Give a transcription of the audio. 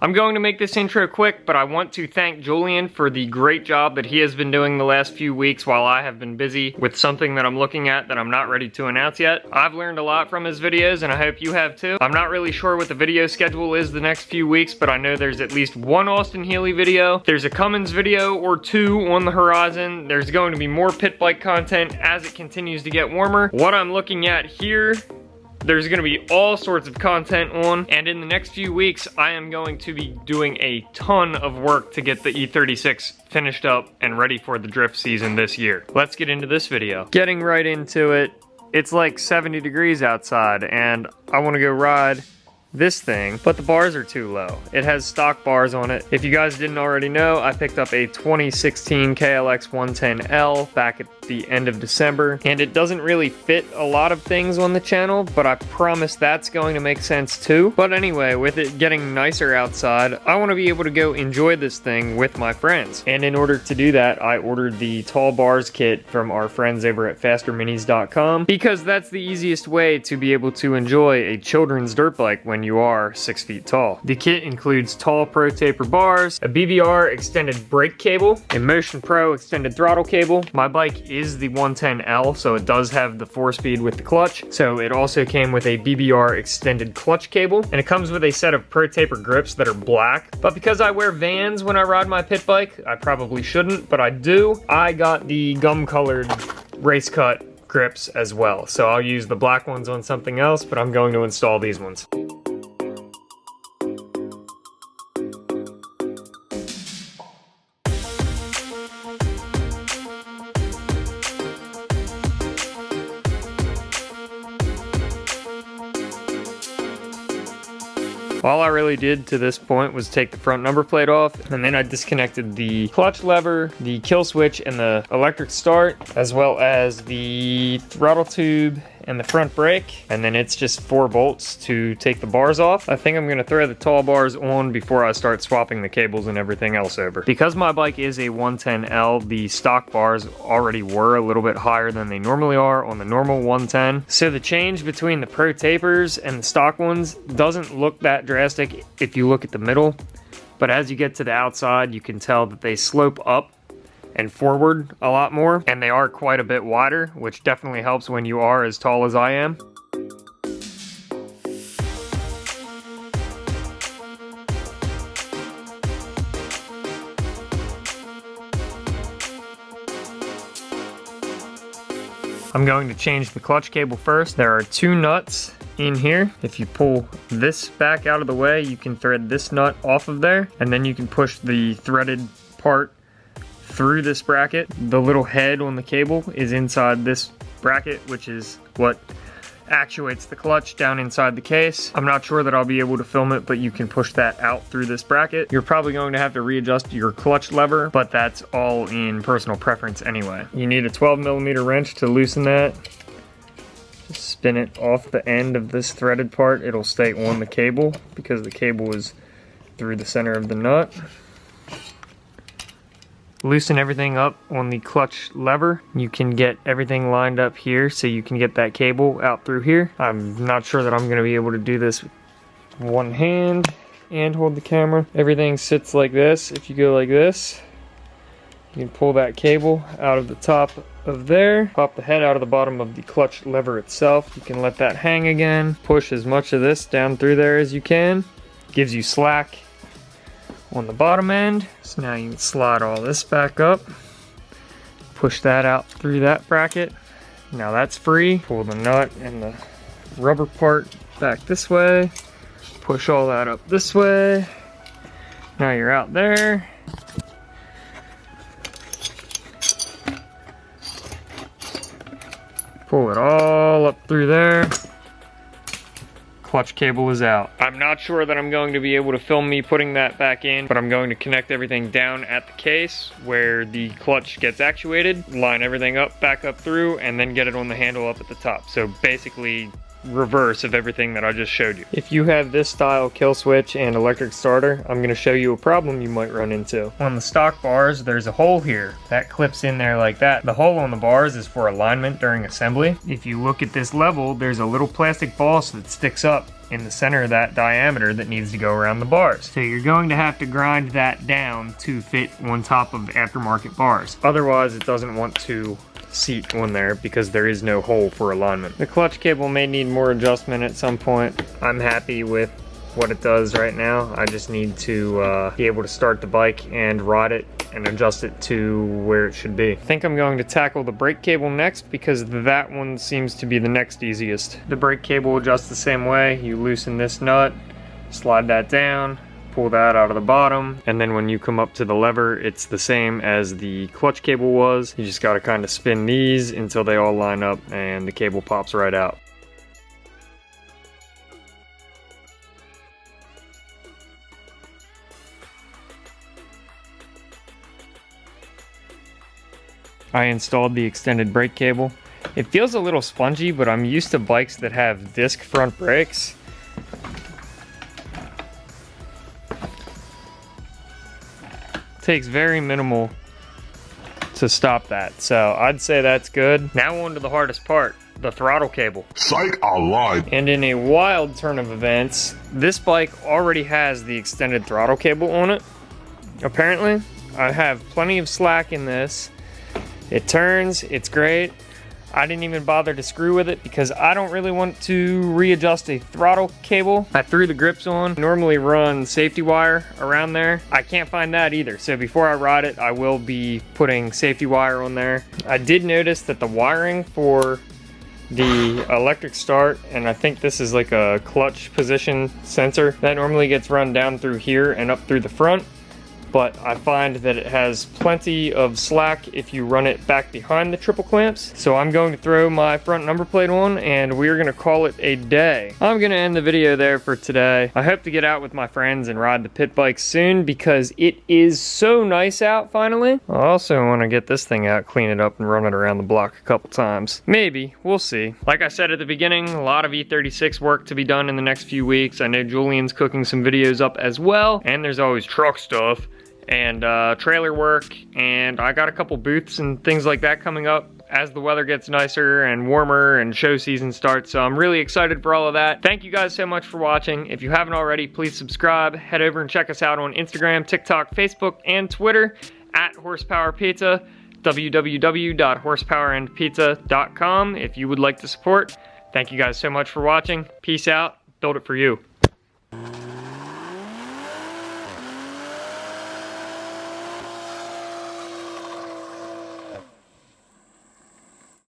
I'm going to make this intro quick, but I want to thank Julian for the great job that he has been doing the last few weeks while I have been busy with something that I'm looking at that I'm not ready to announce yet. I've learned a lot from his videos and I hope you have too. I'm not really sure what the video schedule is the next few weeks, but I know there's at least one Austin Healey video. There's a Cummins video or two on the horizon. There's going to be more pit bike content as it continues to get warmer. What I'm looking at here, there's gonna be all sorts of content on, and in the next few weeks, I am going to be doing a ton of work to get the E36 finished up and ready for the drift season this year. Let's get into this video. Getting right into it, it's like 70 degrees outside, and I wanna go ride this thing, but the bars are too low. It has stock bars on it. If you guys didn't already know, I picked up a 2016 KLX110L back at the end of December, and it doesn't really fit a lot of things on the channel, but I promise that's going to make sense too. But anyway, with it getting nicer outside, I want to be able to go enjoy this thing with my friends. And in order to do that, I ordered the tall bars kit from our friends over at fasterminis.com, because that's the easiest way to be able to enjoy a children's dirt bike when you are 6 feet tall. The kit includes tall pro taper bars, a BBR extended brake cable, a Motion Pro extended throttle cable. My bike is the 110L, so it does have the 4-speed with the clutch. So it also came with a BBR extended clutch cable, and it comes with a set of pro taper grips that are black. But because I wear Vans when I ride my pit bike, I probably shouldn't, but I do. I got the gum colored race cut grips as well. So I'll use the black ones on something else, but I'm going to install these ones. All I really did to this point was take the front number plate off, and then I disconnected the clutch lever, the kill switch, and the electric start, as well as the throttle tube and the front brake, and then it's just 4 bolts to take the bars off. I think I'm gonna throw the tall bars on before I start swapping the cables and everything else over. Because my bike is a 110L, the stock bars already were a little bit higher than they normally are on the normal 110. So the change between the pro tapers and the stock ones doesn't look that drastic if you look at the middle, but as you get to the outside, you can tell that they slope up and forward a lot more, and they are quite a bit wider, which definitely helps when you are as tall as I am. I'm going to change the clutch cable first. There are 2 nuts in here. If you pull this back out of the way, you can thread this nut off of there, and then you can push the threaded part through this bracket. The little head on the cable is inside this bracket, which is what actuates the clutch down inside the case. I'm not sure that I'll be able to film it, but you can push that out through this bracket. You're probably going to have to readjust your clutch lever, but that's all in personal preference anyway. You need a 12mm wrench to loosen that. Just spin it off the end of this threaded part. It'll stay on the cable because the cable is through the center of the nut. Loosen everything up on the clutch lever. You can get everything lined up here so you can get that cable out through here. I'm not sure that I'm going to be able to do this with one hand and hold the camera. Everything sits like this. If you go like this, you can pull that cable out of the top of there, pop the head out of the bottom of the clutch lever itself. You can let that hang again. Push as much of this down through there as you can. Gives you slack on the bottom end. So now you can slide all this back up, push that out through that bracket. Now that's free. Pull the nut and the rubber part back this way, push all that up this way. Now you're out there. Pull it all up through there. Clutch cable is out. I'm not sure that I'm going to be able to film me putting that back in, but I'm going to connect everything down at the case where the clutch gets actuated, line everything up, back up through, and then get it on the handle up at the top. So basically reverse of everything that I just showed you. If you have this style kill switch and electric starter, I'm gonna show you a problem you might run into. On the stock bars, there's a hole here that clips in there like that. The hole on the bars is for alignment during assembly. If you look at this level, there's a little plastic boss that sticks up in the center of that diameter that needs to go around the bars. So you're going to have to grind that down to fit on top of aftermarket bars. Otherwise, it doesn't want to seat on there because there is no hole for alignment. The clutch cable may need more adjustment at some point. I'm happy with what it does right now. I just need to be able to start the bike and ride it and adjust it to where it should be. I think I'm going to tackle the brake cable next because that one seems to be the next easiest. The brake cable adjusts the same way. You loosen this nut, slide that down, pull that out of the bottom, and then when you come up to the lever, it's the same as the clutch cable was. You just gotta kind of spin these until they all line up and the cable pops right out. I installed the extended brake cable. It feels a little spongy, but I'm used to bikes that have disc front brakes. Takes very minimal to stop that, so I'd say that's good. Now on to the hardest part, the throttle cable. Psych, I lied. And in a wild turn of events, this bike already has the extended throttle cable on it. Apparently, I have plenty of slack in this. It turns, it's great. I didn't even bother to screw with it because I don't really want to readjust a throttle cable. I threw the grips on. Normally run safety wire around there. I can't find that either. So before I ride it, I will be putting safety wire on there. I did notice that the wiring for the electric start, and I think this is like a clutch position sensor, that normally gets run down through here and up through the front. But I find that it has plenty of slack if you run it back behind the triple clamps. So I'm going to throw my front number plate on and we're gonna call it a day. I'm gonna end the video there for today. I hope to get out with my friends and ride the pit bike soon because it is so nice out finally. I also wanna get this thing out, clean it up and run it around the block a couple times. Maybe, we'll see. Like I said at the beginning, a lot of E36 work to be done in the next few weeks. I know Julian's cooking some videos up as well, and there's always truck stuff and trailer work, and I got a couple booths and things like that coming up as the weather gets nicer and warmer and show season starts, so I'm really excited for all of that. Thank you guys so much for watching. If you haven't already, please subscribe. Head over and check us out on Instagram, TikTok, Facebook, and Twitter at horsepowerpizza, www.horsepowerandpizza.com if you would like to support. Thank you guys so much for watching. Peace out. Build it for you.